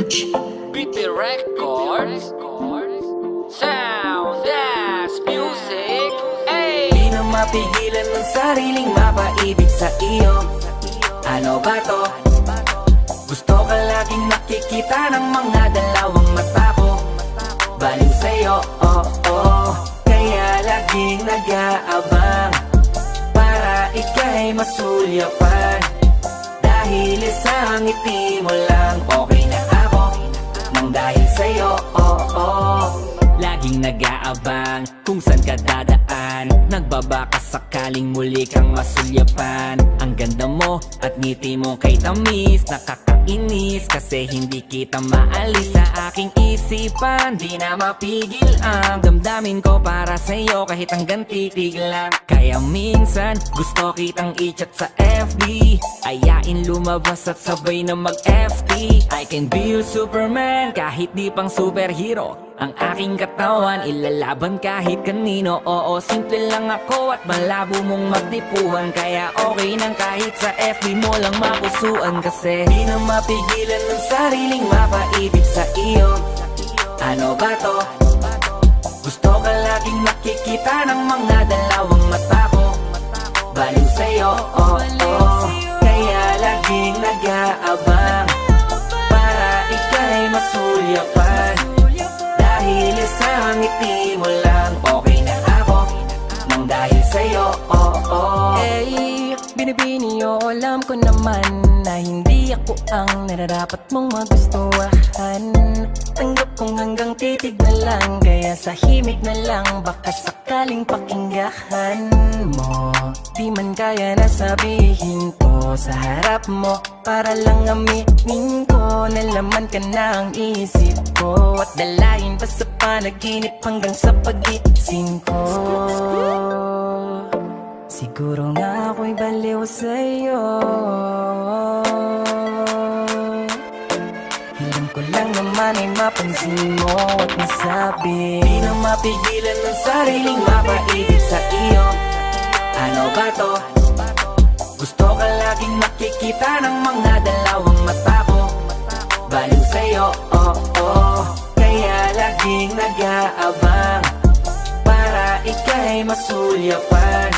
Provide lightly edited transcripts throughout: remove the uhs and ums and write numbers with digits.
BP Records, Sound as Music. Ay! Di na mapigilan ng sariling mapaibig sa iyo. Ano ba to? Gusto ka laging nakikita ng mga dalawang mata ko. Baliw sa'yo, oh. Kaya laging nag-aabang para ika'y masulyapan. Dahil isang ngiti mo lang, okay na ako nang dahil sa'yo, oh. Laging nag-aabang kung saan ka dadaan. Nagbabaka sakaling muli kang masulyapan. Ang ganda mo at ngiti mo kay tamis, nakakainis kasi hindi kita maalis sa aking isipan. Di na mapigil ang damdamin ko para sa'yo kahit hanggang titig lang. Kaya minsan gusto kitang i-chat sa FB, ayain lumabas at sabay na mag-FT. I can be your Superman kahit di pang superhero. Ang aking katawan ilalaban kahit kanino. Oo, simple lang ako at malabo mong magtipuhan. Kaya okay nang kahit sa FB mo lang mapusuan. Kasi di na mapigilan ng sariling mapaibig sa iyo. Ano ba to? Gusto ka laging nakikita ng mga dalawang mata ko. Baliw sa'yo, oh. Kaya laging nag-aabang para ika'y masulyapan. Dahil isang ngiti mo lang, okay na ako nang dahil sa'yo, oh. Hey, binibini o alam ko naman na hindi ako ang nararapat mong magustuhan. Tanggap kong hanggang titig na lang, kaya sa himig na lang baka sakaling pakinggan mo. Di man kaya na sabihin ko sa harap mo, para lang aminin ko na laman ka na ang isip ko. At dalayin pa sa panaginip hanggang sa pag-iising ko. Siguro nga ako'y baliw sa'yo. Hiling ko lang naman ay mapansin mo at masabi. Di na mapigilan ng sariling mapaibig sa iyo. Ano ba to? Gusto ka laging nakikita ng mga dalawang mata ko. Baliw sa'yo, oh. Kaya laging nag-aabang para ika'y masulyapan.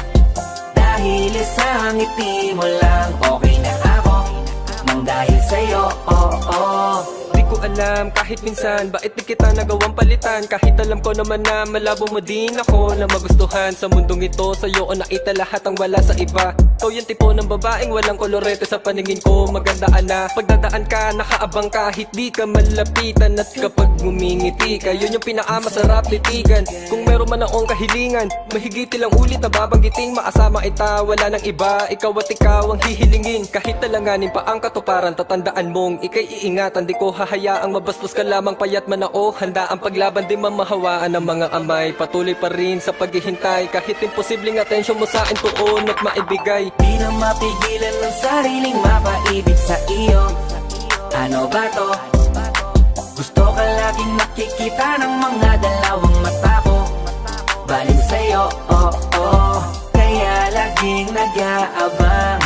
Dahil isang ngiti mo lang, okay na ako nang dahil sa'yo, oh. Di ko alam kahit minsan bakit di kita nagawang palitan. Kahit alam ko naman na malabo mo din ako na magustuhan. Sa mundong ito sa'yo ko nakita lahat ang wala sa iba. Ikaw yung tipo ng babaeng walang kolorete sa paningin ko. Magandaan na pagdadaan ka, nakaabang kahit di ka malapitan. At kapag ngumingiti ka, yun yung pinakamasarap titigan. Kung meron man akong kahilingan, mahigit ilang ulit na babanggiting maasama ita, wala nang iba. Ikaw at ikaw ang hihilingin. Kahit talanganin pa ang katuparan, tatandaan mong ikay iingatan. Di ko hahayaang mabastos ka lamang payat man ako. Handa ang paglaban di mamahawaan ng mga amay. Patuloy pa rin sa paghihintay kahit imposibleng atensyon mo sa akin tuon at maibigay. Di na mapigilan ng sariling mapaibig sa iyo. Ano ba to? Gusto ka laging nakikita ng mga dalawang mata ko. Baliw sa'yo, oh. Kaya laging nag-aabang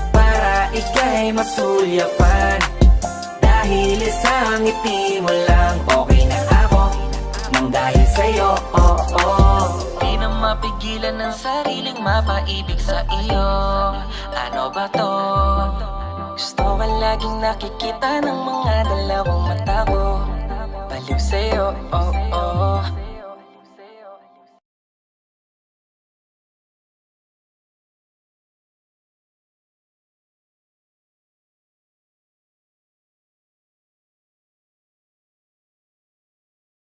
para ika'y masulyapan. Dahil isang ngiti mo lang, okay na ako nang dahil sa'yo, oh. Di na mapigilan ng sariling mapaibig sa iyo. Ano ba to? Gusto ka laging nakikita ng mga dalawang mata ko. Baliw sa'yo, oh.